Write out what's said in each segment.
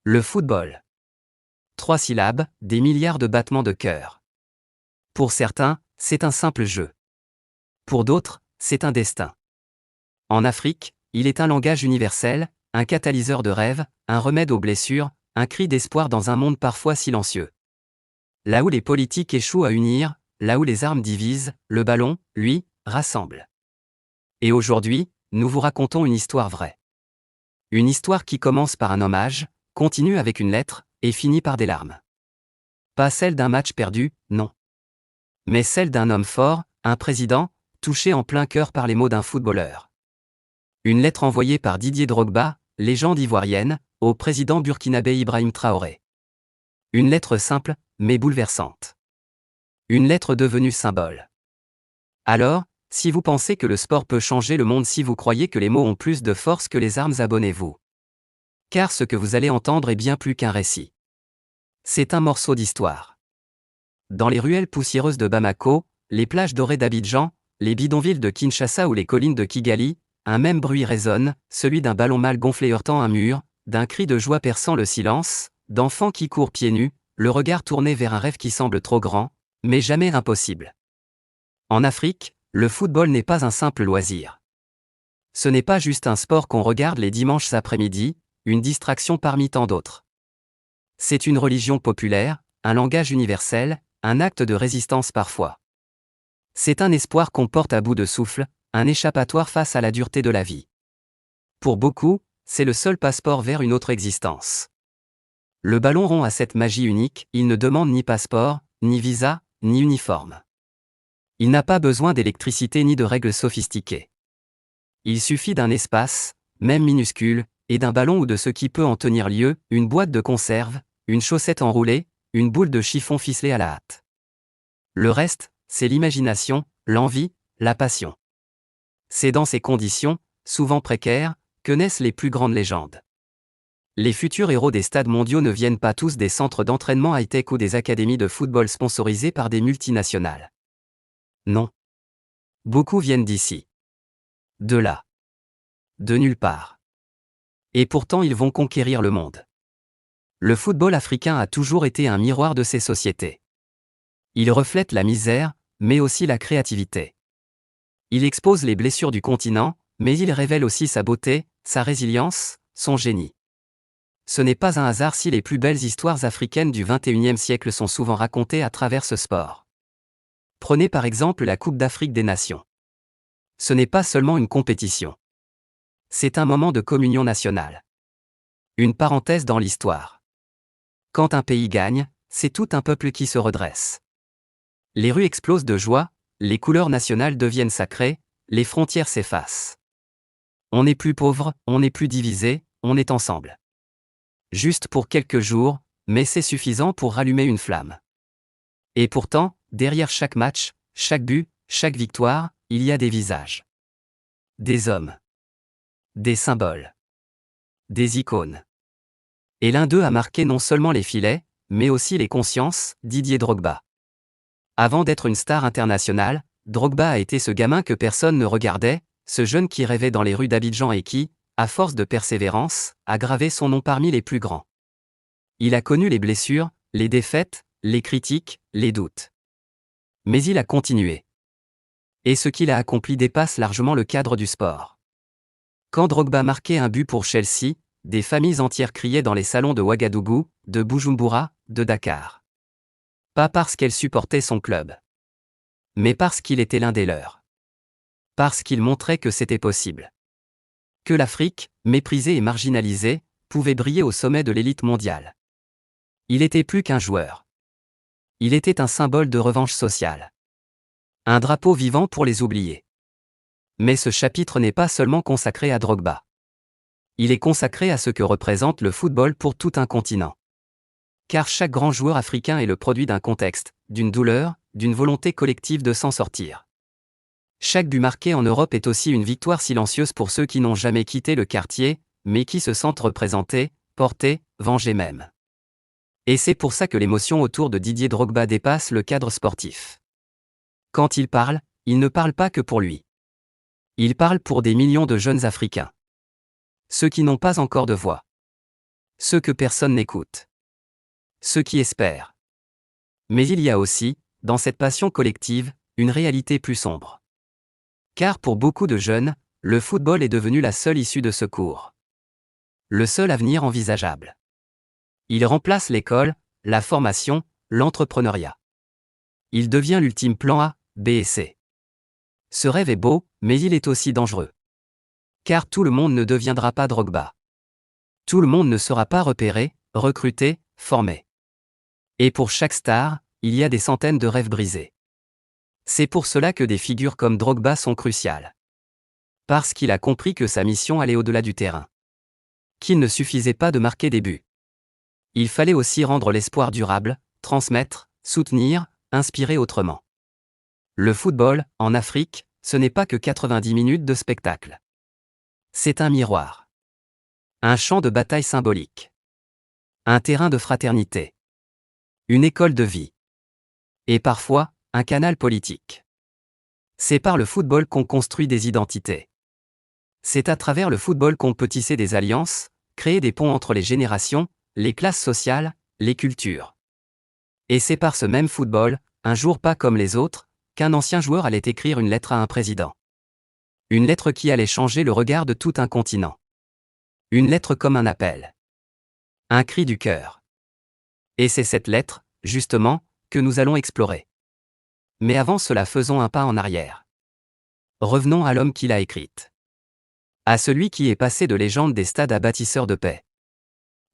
Le football. 3 syllabes, des milliards de battements de cœur. Pour certains, c'est un simple jeu. Pour d'autres, c'est un destin. En Afrique, il est un langage universel, un catalyseur de rêves, un remède aux blessures, un cri d'espoir dans un monde parfois silencieux. Là où les politiques échouent à unir, là où les armes divisent, le ballon, lui, rassemble. Et aujourd'hui, nous vous racontons une histoire vraie. Une histoire qui commence par un hommage, continue avec une lettre, et finit par des larmes. Pas celle d'un match perdu, non. Mais celle d'un homme fort, un président, touché en plein cœur par les mots d'un footballeur. Une lettre envoyée par Didier Drogba, légende ivoirienne, au président burkinabé Ibrahim Traoré. Une lettre simple, mais bouleversante. Une lettre devenue symbole. Alors, si vous pensez que le sport peut changer le monde, si vous croyez que les mots ont plus de force que les armes, abonnez-vous. Car ce que vous allez entendre est bien plus qu'un récit. C'est un morceau d'histoire. Dans les ruelles poussiéreuses de Bamako, les plages dorées d'Abidjan, les bidonvilles de Kinshasa ou les collines de Kigali, un même bruit résonne, celui d'un ballon mal gonflé heurtant un mur, d'un cri de joie perçant le silence, d'enfants qui courent pieds nus, le regard tourné vers un rêve qui semble trop grand, mais jamais impossible. En Afrique, le football n'est pas un simple loisir. Ce n'est pas juste un sport qu'on regarde les dimanches après-midi, une distraction parmi tant d'autres. C'est une religion populaire, un langage universel, un acte de résistance parfois. C'est un espoir qu'on porte à bout de souffle, un échappatoire face à la dureté de la vie. Pour beaucoup, c'est le seul passeport vers une autre existence. Le ballon rond a cette magie unique, il ne demande ni passeport, ni visa, ni uniforme. Il n'a pas besoin d'électricité ni de règles sophistiquées. Il suffit d'un espace, même minuscule, et d'un ballon ou de ce qui peut en tenir lieu, une boîte de conserve, une chaussette enroulée, une boule de chiffon ficelée à la hâte. Le reste, c'est l'imagination, l'envie, la passion. C'est dans ces conditions, souvent précaires, que naissent les plus grandes légendes. Les futurs héros des stades mondiaux ne viennent pas tous des centres d'entraînement high-tech ou des académies de football sponsorisées par des multinationales. Non. Beaucoup viennent d'ici. De là. De nulle part. Et pourtant ils vont conquérir le monde. Le football africain a toujours été un miroir de ces sociétés. Il reflète la misère, mais aussi la créativité. Il expose les blessures du continent, mais il révèle aussi sa beauté, sa résilience, son génie. Ce n'est pas un hasard si les plus belles histoires africaines du XXIe siècle sont souvent racontées à travers ce sport. Prenez par exemple la Coupe d'Afrique des Nations. Ce n'est pas seulement une compétition. C'est un moment de communion nationale. Une parenthèse dans l'histoire. Quand un pays gagne, c'est tout un peuple qui se redresse. Les rues explosent de joie, les couleurs nationales deviennent sacrées, les frontières s'effacent. On n'est plus pauvre, on n'est plus divisé, on est ensemble. Juste pour quelques jours, mais c'est suffisant pour rallumer une flamme. Et pourtant, derrière chaque match, chaque but, chaque victoire, il y a des visages. Des hommes. Des symboles. Des icônes. Et l'un d'eux a marqué non seulement les filets, mais aussi les consciences, Didier Drogba. Avant d'être une star internationale, Drogba a été ce gamin que personne ne regardait, ce jeune qui rêvait dans les rues d'Abidjan et qui, à force de persévérance, a gravé son nom parmi les plus grands. Il a connu les blessures, les défaites, les critiques, les doutes. Mais il a continué. Et ce qu'il a accompli dépasse largement le cadre du sport. Quand Drogba marquait un but pour Chelsea, des familles entières criaient dans les salons de Ouagadougou, de Bujumbura, de Dakar. Pas parce qu'elles supportaient son club. Mais parce qu'il était l'un des leurs. Parce qu'il montrait que c'était possible. Que l'Afrique, méprisée et marginalisée, pouvait briller au sommet de l'élite mondiale. Il était plus qu'un joueur. Il était un symbole de revanche sociale. Un drapeau vivant pour les oubliés. Mais ce chapitre n'est pas seulement consacré à Drogba. Il est consacré à ce que représente le football pour tout un continent. Car chaque grand joueur africain est le produit d'un contexte, d'une douleur, d'une volonté collective de s'en sortir. Chaque but marqué en Europe est aussi une victoire silencieuse pour ceux qui n'ont jamais quitté le quartier, mais qui se sentent représentés, portés, vengés même. Et c'est pour ça que l'émotion autour de Didier Drogba dépasse le cadre sportif. Quand il ne parle pas que pour lui. Il parle pour des millions de jeunes Africains. Ceux qui n'ont pas encore de voix. Ceux que personne n'écoute. Ceux qui espèrent. Mais il y a aussi, dans cette passion collective, une réalité plus sombre. Car pour beaucoup de jeunes, le football est devenu la seule issue de secours. Le seul avenir envisageable. Il remplace l'école, la formation, l'entrepreneuriat. Il devient l'ultime plan A, B et C. Ce rêve est beau, mais il est aussi dangereux. Car tout le monde ne deviendra pas Drogba. Tout le monde ne sera pas repéré, recruté, formé. Et pour chaque star, il y a des centaines de rêves brisés. C'est pour cela que des figures comme Drogba sont cruciales. Parce qu'il a compris que sa mission allait au-delà du terrain. Qu'il ne suffisait pas de marquer des buts. Il fallait aussi rendre l'espoir durable, transmettre, soutenir, inspirer autrement. Le football, en Afrique, ce n'est pas que 90 minutes de spectacle. C'est un miroir. Un champ de bataille symbolique. Un terrain de fraternité. Une école de vie. Et parfois, un canal politique. C'est par le football qu'on construit des identités. C'est à travers le football qu'on peut tisser des alliances, créer des ponts entre les générations, les classes sociales, les cultures. Et c'est par ce même football, un jour pas comme les autres, qu'un ancien joueur allait écrire une lettre à un président. Une lettre qui allait changer le regard de tout un continent. Une lettre comme un appel. Un cri du cœur. Et c'est cette lettre, justement, que nous allons explorer. Mais avant cela, faisons un pas en arrière. Revenons à l'homme qui l'a écrite. À celui qui est passé de légende des stades à bâtisseur de paix.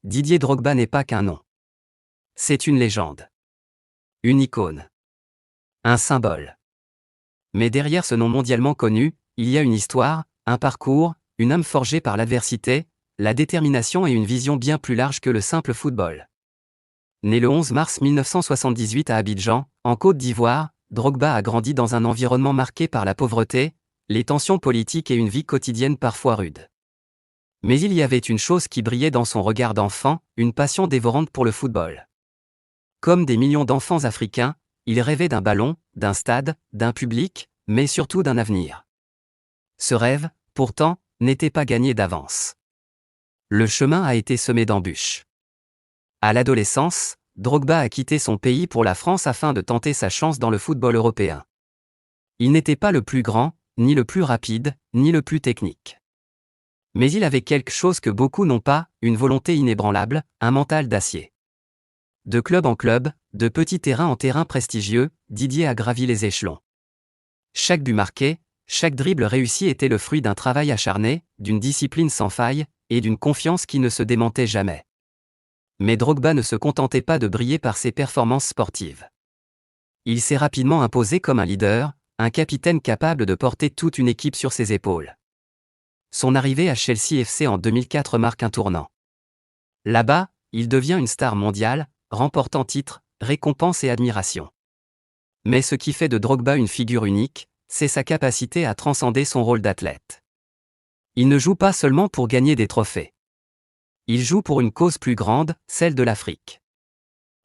Didier Drogba n'est pas qu'un nom. C'est une légende. Une icône. Un symbole. Mais derrière ce nom mondialement connu, il y a une histoire, un parcours, une âme forgée par l'adversité, la détermination et une vision bien plus large que le simple football. Né le 11 mars 1978 à Abidjan, en Côte d'Ivoire, Drogba a grandi dans un environnement marqué par la pauvreté, les tensions politiques et une vie quotidienne parfois rude. Mais il y avait une chose qui brillait dans son regard d'enfant, une passion dévorante pour le football. Comme des millions d'enfants africains, il rêvait d'un ballon, d'un stade, d'un public, mais surtout d'un avenir. Ce rêve, pourtant, n'était pas gagné d'avance. Le chemin a été semé d'embûches. À l'adolescence, Drogba a quitté son pays pour la France afin de tenter sa chance dans le football européen. Il n'était pas le plus grand, ni le plus rapide, ni le plus technique. Mais il avait quelque chose que beaucoup n'ont pas, une volonté inébranlable, un mental d'acier. De club en club, de petit terrain en terrain prestigieux, Didier a gravi les échelons. Chaque but marqué, chaque dribble réussi était le fruit d'un travail acharné, d'une discipline sans faille, et d'une confiance qui ne se démentait jamais. Mais Drogba ne se contentait pas de briller par ses performances sportives. Il s'est rapidement imposé comme un leader, un capitaine capable de porter toute une équipe sur ses épaules. Son arrivée à Chelsea FC en 2004 marque un tournant. Là-bas, il devient une star mondiale, remportant titres, récompenses et admiration. Mais ce qui fait de Drogba une figure unique, c'est sa capacité à transcender son rôle d'athlète. Il ne joue pas seulement pour gagner des trophées. Il joue pour une cause plus grande, celle de l'Afrique.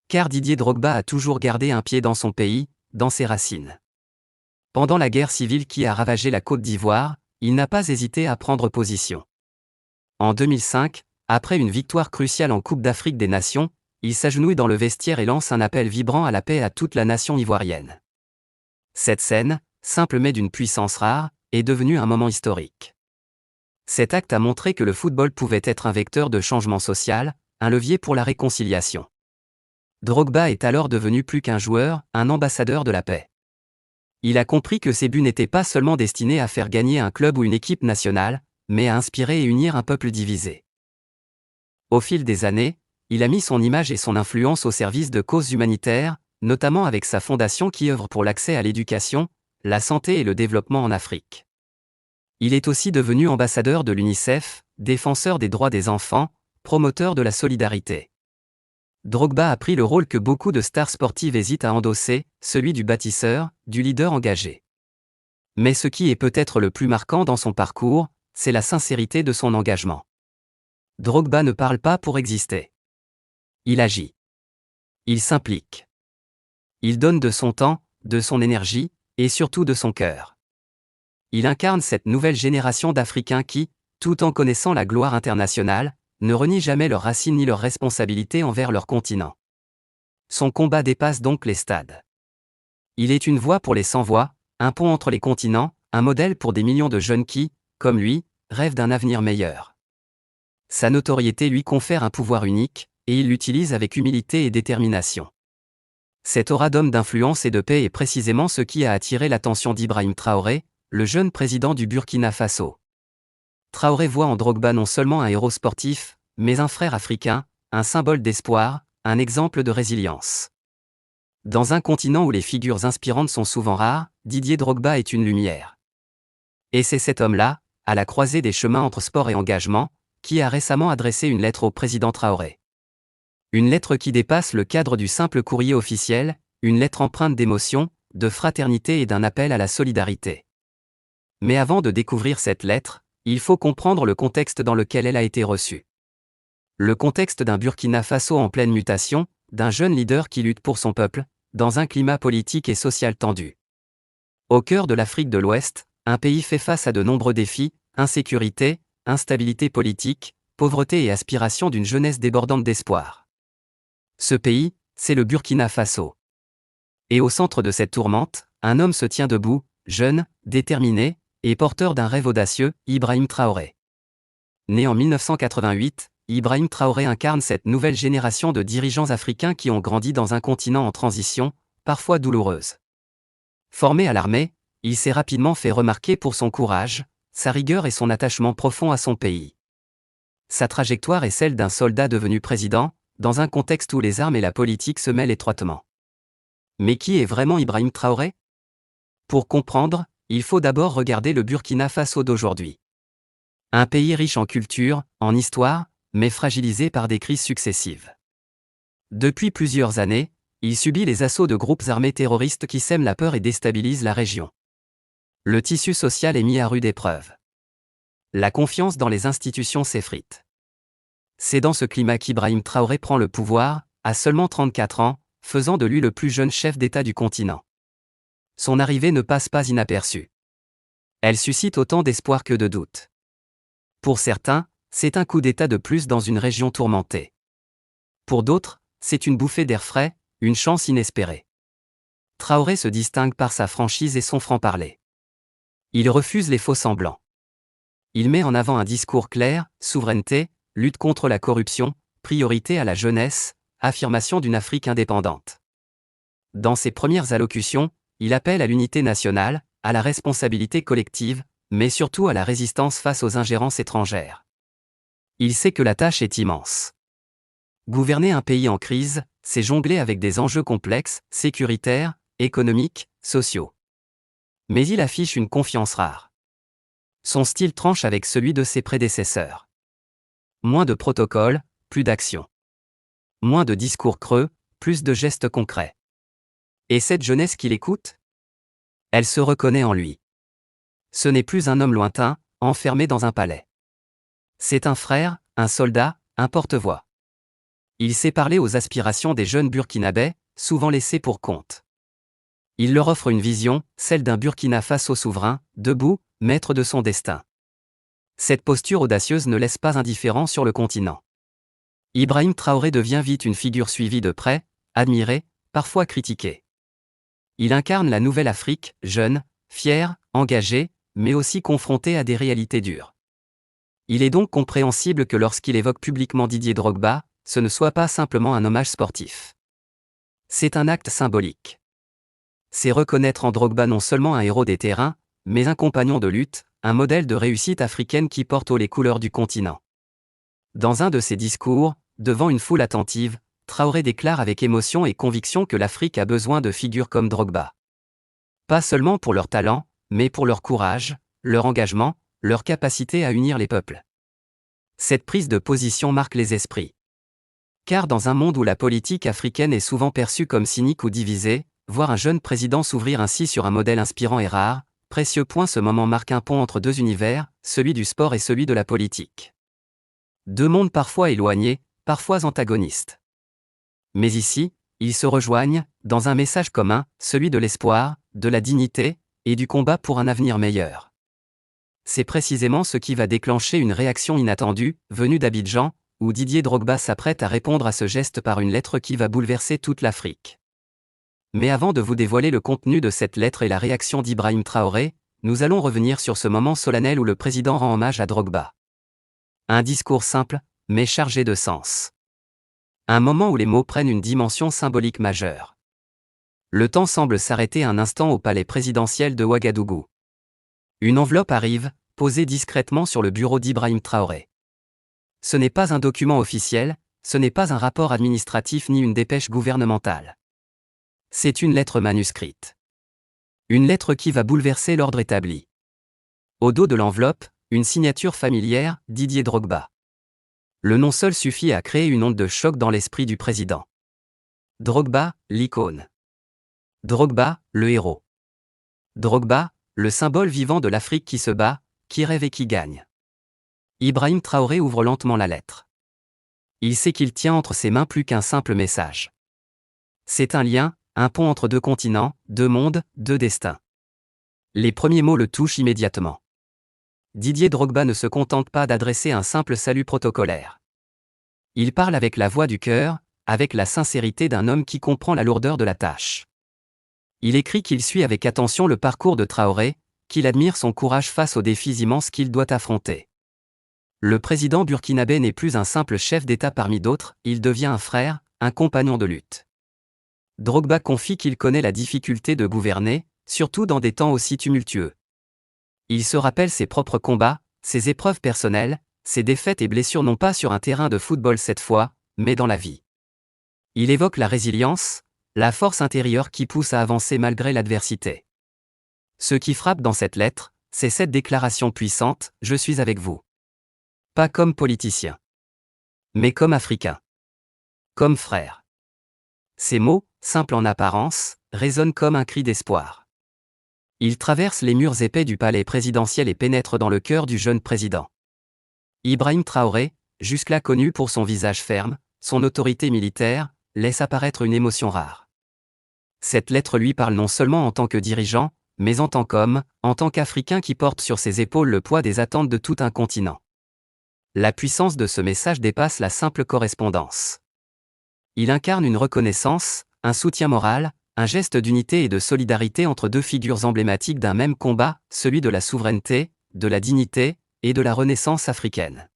Car Didier Drogba a toujours gardé un pied dans son pays, dans ses racines. Pendant la guerre civile qui a ravagé la Côte d'Ivoire, il n'a pas hésité à prendre position. En 2005, après une victoire cruciale en Coupe d'Afrique des Nations, il s'agenouille dans le vestiaire et lance un appel vibrant à la paix à toute la nation ivoirienne. Cette scène, simple mais d'une puissance rare, est devenue un moment historique. Cet acte a montré que le football pouvait être un vecteur de changement social, un levier pour la réconciliation. Drogba est alors devenu plus qu'un joueur, un ambassadeur de la paix. Il a compris que ses buts n'étaient pas seulement destinés à faire gagner un club ou une équipe nationale, mais à inspirer et unir un peuple divisé. Au fil des années, il a mis son image et son influence au service de causes humanitaires, notamment avec sa fondation qui œuvre pour l'accès à l'éducation, la santé et le développement en Afrique. Il est aussi devenu ambassadeur de l'UNICEF, défenseur des droits des enfants, promoteur de la solidarité. Drogba a pris le rôle que beaucoup de stars sportives hésitent à endosser, celui du bâtisseur, du leader engagé. Mais ce qui est peut-être le plus marquant dans son parcours, c'est la sincérité de son engagement. Drogba ne parle pas pour exister. Il agit. Il s'implique. Il donne de son temps, de son énergie, et surtout de son cœur. Il incarne cette nouvelle génération d'Africains qui, tout en connaissant la gloire internationale, ne renient jamais leurs racines ni leurs responsabilités envers leur continent. Son combat dépasse donc les stades. Il est une voie pour les sans-voix, un pont entre les continents, un modèle pour des millions de jeunes qui, comme lui, rêvent d'un avenir meilleur. Sa notoriété lui confère un pouvoir unique, et il l'utilise avec humilité et détermination. Cet aura d'homme d'influence et de paix est précisément ce qui a attiré l'attention d'Ibrahim Traoré, le jeune président du Burkina Faso. Traoré voit en Drogba non seulement un héros sportif, mais un frère africain, un symbole d'espoir, un exemple de résilience. Dans un continent où les figures inspirantes sont souvent rares, Didier Drogba est une lumière. Et c'est cet homme-là, à la croisée des chemins entre sport et engagement, qui a récemment adressé une lettre au président Traoré. Une lettre qui dépasse le cadre du simple courrier officiel, une lettre empreinte d'émotion, de fraternité et d'un appel à la solidarité. Mais avant de découvrir cette lettre, il faut comprendre le contexte dans lequel elle a été reçue. Le contexte d'un Burkina Faso en pleine mutation, d'un jeune leader qui lutte pour son peuple, dans un climat politique et social tendu. Au cœur de l'Afrique de l'Ouest, un pays fait face à de nombreux défis, insécurité, instabilité politique, pauvreté et aspiration d'une jeunesse débordante d'espoir. Ce pays, c'est le Burkina Faso. Et au centre de cette tourmente, un homme se tient debout, jeune, déterminé, et porteur d'un rêve audacieux, Ibrahim Traoré. Né en 1988, Ibrahim Traoré incarne cette nouvelle génération de dirigeants africains qui ont grandi dans un continent en transition, parfois douloureuse. Formé à l'armée, il s'est rapidement fait remarquer pour son courage, sa rigueur et son attachement profond à son pays. Sa trajectoire est celle d'un soldat devenu président, dans un contexte où les armes et la politique se mêlent étroitement. Mais qui est vraiment Ibrahim Traoré ? Pour comprendre, il faut d'abord regarder le Burkina Faso d'aujourd'hui. Un pays riche en culture, en histoire, mais fragilisé par des crises successives. Depuis plusieurs années, il subit les assauts de groupes armés terroristes qui sèment la peur et déstabilisent la région. Le tissu social est mis à rude épreuve. La confiance dans les institutions s'effrite. C'est dans ce climat qu'Ibrahim Traoré prend le pouvoir, à seulement 34 ans, faisant de lui le plus jeune chef d'État du continent. Son arrivée ne passe pas inaperçue. Elle suscite autant d'espoir que de doute. Pour certains, c'est un coup d'État de plus dans une région tourmentée. Pour d'autres, c'est une bouffée d'air frais, une chance inespérée. Traoré se distingue par sa franchise et son franc-parler. Il refuse les faux-semblants. Il met en avant un discours clair, souveraineté, lutte contre la corruption, priorité à la jeunesse, affirmation d'une Afrique indépendante. Dans ses premières allocutions, il appelle à l'unité nationale, à la responsabilité collective, mais surtout à la résistance face aux ingérences étrangères. Il sait que la tâche est immense. Gouverner un pays en crise, c'est jongler avec des enjeux complexes, sécuritaires, économiques, sociaux. Mais il affiche une confiance rare. Son style tranche avec celui de ses prédécesseurs. Moins de protocoles, plus d'action. Moins de discours creux, plus de gestes concrets. Et cette jeunesse qui l'écoute ? Elle se reconnaît en lui. Ce n'est plus un homme lointain, enfermé dans un palais. C'est un frère, un soldat, un porte-voix. Il sait parler aux aspirations des jeunes Burkinabés, souvent laissés pour compte. Il leur offre une vision, celle d'un Burkina Faso souverain, debout, maître de son destin. Cette posture audacieuse ne laisse pas indifférent sur le continent. Ibrahim Traoré devient vite une figure suivie de près, admirée, parfois critiquée. Il incarne la nouvelle Afrique, jeune, fière, engagée, mais aussi confrontée à des réalités dures. Il est donc compréhensible que lorsqu'il évoque publiquement Didier Drogba, ce ne soit pas simplement un hommage sportif. C'est un acte symbolique. C'est reconnaître en Drogba non seulement un héros des terrains, mais un compagnon de lutte, un modèle de réussite africaine qui porte haut les couleurs du continent. Dans un de ses discours, devant une foule attentive, Traoré déclare avec émotion et conviction que l'Afrique a besoin de figures comme Drogba. Pas seulement pour leur talent, mais pour leur courage, leur engagement, leur capacité à unir les peuples. Cette prise de position marque les esprits. Car dans un monde où la politique africaine est souvent perçue comme cynique ou divisée, voir un jeune président s'ouvrir ainsi sur un modèle inspirant est rare. Précieux point, ce moment marque un pont entre deux univers, celui du sport et celui de la politique. Deux mondes parfois éloignés, parfois antagonistes. Mais ici, ils se rejoignent, dans un message commun, celui de l'espoir, de la dignité, et du combat pour un avenir meilleur. C'est précisément ce qui va déclencher une réaction inattendue, venue d'Abidjan, où Didier Drogba s'apprête à répondre à ce geste par une lettre qui va bouleverser toute l'Afrique. Mais avant de vous dévoiler le contenu de cette lettre et la réaction d'Ibrahim Traoré, nous allons revenir sur ce moment solennel où le président rend hommage à Drogba. Un discours simple, mais chargé de sens. Un moment où les mots prennent une dimension symbolique majeure. Le temps semble s'arrêter un instant au palais présidentiel de Ouagadougou. Une enveloppe arrive, posée discrètement sur le bureau d'Ibrahim Traoré. Ce n'est pas un document officiel, ce n'est pas un rapport administratif ni une dépêche gouvernementale. C'est une lettre manuscrite. Une lettre qui va bouleverser l'ordre établi. Au dos de l'enveloppe, une signature familière, Didier Drogba. Le nom seul suffit à créer une onde de choc dans l'esprit du président. Drogba, l'icône. Drogba, le héros. Drogba, le symbole vivant de l'Afrique qui se bat, qui rêve et qui gagne. Ibrahim Traoré ouvre lentement la lettre. Il sait qu'il tient entre ses mains plus qu'un simple message. C'est un lien, un pont entre deux continents, deux mondes, deux destins. Les premiers mots le touchent immédiatement. Didier Drogba ne se contente pas d'adresser un simple salut protocolaire. Il parle avec la voix du cœur, avec la sincérité d'un homme qui comprend la lourdeur de la tâche. Il écrit qu'il suit avec attention le parcours de Traoré, qu'il admire son courage face aux défis immenses qu'il doit affronter. Le président burkinabé n'est plus un simple chef d'État parmi d'autres, il devient un frère, un compagnon de lutte. Drogba confie qu'il connaît la difficulté de gouverner, surtout dans des temps aussi tumultueux. Il se rappelle ses propres combats, ses épreuves personnelles, ses défaites et blessures non pas sur un terrain de football cette fois, mais dans la vie. Il évoque la résilience, la force intérieure qui pousse à avancer malgré l'adversité. Ce qui frappe dans cette lettre, c'est cette déclaration puissante, « Je suis avec vous ». Pas comme politicien. Mais comme Africain. Comme frère. Ces mots, simples en apparence, résonnent comme un cri d'espoir. Ils traversent les murs épais du palais présidentiel et pénètrent dans le cœur du jeune président. Ibrahim Traoré, jusque-là connu pour son visage ferme, son autorité militaire, laisse apparaître une émotion rare. Cette lettre lui parle non seulement en tant que dirigeant, mais en tant qu'homme, en tant qu'Africain qui porte sur ses épaules le poids des attentes de tout un continent. La puissance de ce message dépasse la simple correspondance. Il incarne une reconnaissance, un soutien moral, un geste d'unité et de solidarité entre deux figures emblématiques d'un même combat, celui de la souveraineté, de la dignité, et de la renaissance africaine.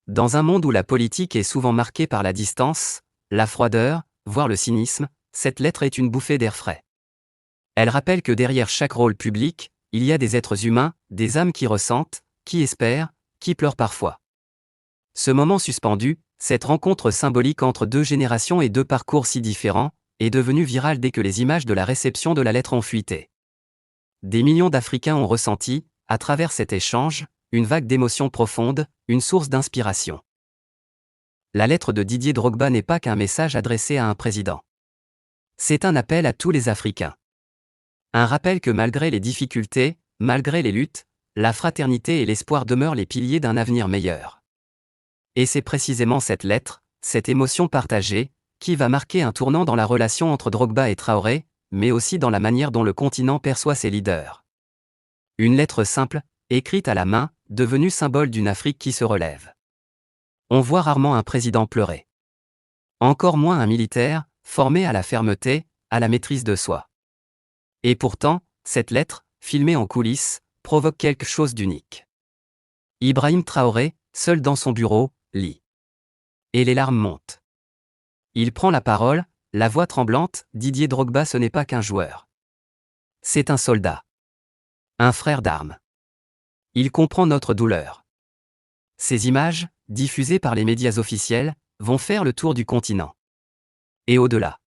Dans un monde où la politique est souvent marquée par la distance, la froideur, voire le cynisme, cette lettre est une bouffée d'air frais. Elle rappelle que derrière chaque rôle public, il y a des êtres humains, des âmes qui ressentent, qui espèrent, qui pleurent parfois. Ce moment suspendu, cette rencontre symbolique entre deux générations et deux parcours si différents, est devenu viral dès que les images de la réception de la lettre ont fuité. Des millions d'Africains ont ressenti, à travers cet échange, une vague d'émotions profondes, une source d'inspiration. La lettre de Didier Drogba n'est pas qu'un message adressé à un président. C'est un appel à tous les Africains. Un rappel que malgré les difficultés, malgré les luttes, la fraternité et l'espoir demeurent les piliers d'un avenir meilleur. Et c'est précisément cette lettre, cette émotion partagée, qui va marquer un tournant dans la relation entre Drogba et Traoré, mais aussi dans la manière dont le continent perçoit ses leaders. Une lettre simple, écrite à la main, devenue symbole d'une Afrique qui se relève. On voit rarement un président pleurer. Encore moins un militaire, formé à la fermeté, à la maîtrise de soi. Et pourtant, cette lettre, filmée en coulisses, provoque quelque chose d'unique. Ibrahim Traoré, seul dans son bureau, lit. Et les larmes montent. Il prend la parole, la voix tremblante, « Didier Drogba ce n'est pas qu'un joueur. C'est un soldat. Un frère d'armes. Il comprend notre douleur. » Ces images, diffusées par les médias officiels, vont faire le tour du continent. Et au-delà.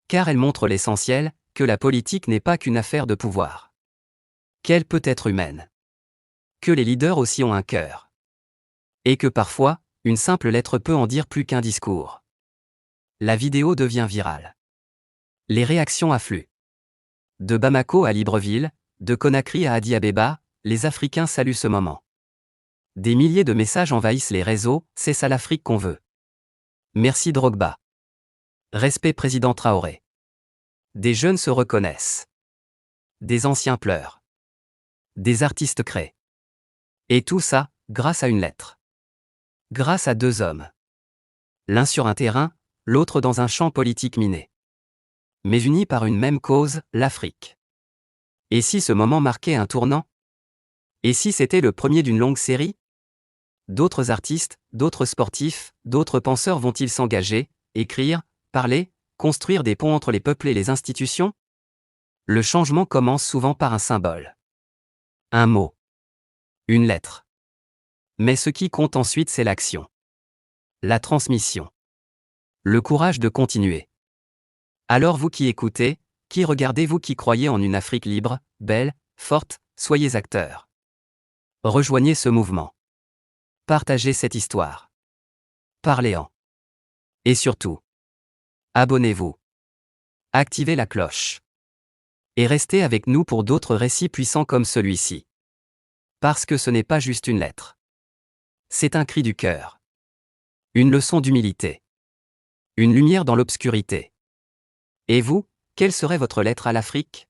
Car elles montrent l'essentiel, que la politique n'est pas qu'une affaire de pouvoir. Qu'elle peut être humaine. Que les leaders aussi ont un cœur. Et que parfois, une simple lettre peut en dire plus qu'un discours. La vidéo devient virale. Les réactions affluent. De Bamako à Libreville, de Conakry à Addis Abeba, les Africains saluent ce moment. Des milliers de messages envahissent les réseaux, c'est ça l'Afrique qu'on veut. Merci Drogba. Respect président Traoré. Des jeunes se reconnaissent. Des anciens pleurent. Des artistes créent. Et tout ça, grâce à une lettre. Grâce à deux hommes. L'un sur un terrain, l'autre dans un champ politique miné. Mais unis par une même cause, l'Afrique. Et si ce moment marquait un tournant? Et si c'était le premier d'une longue série? D'autres artistes, d'autres sportifs, d'autres penseurs vont-ils s'engager, écrire, parler, construire des ponts entre les peuples et les institutions? Le changement commence souvent par un symbole. Un mot. Une lettre. Mais ce qui compte ensuite, c'est l'action. La transmission. Le courage de continuer. Alors vous qui écoutez, qui regardez, vous qui croyez en une Afrique libre, belle, forte, soyez acteurs. Rejoignez ce mouvement. Partagez cette histoire. Parlez-en. Et surtout, abonnez-vous. Activez la cloche. Et restez avec nous pour d'autres récits puissants comme celui-ci. Parce que ce n'est pas juste une lettre. C'est un cri du cœur. Une leçon d'humilité. Une lumière dans l'obscurité. Et vous, quelle serait votre lettre à l'Afrique?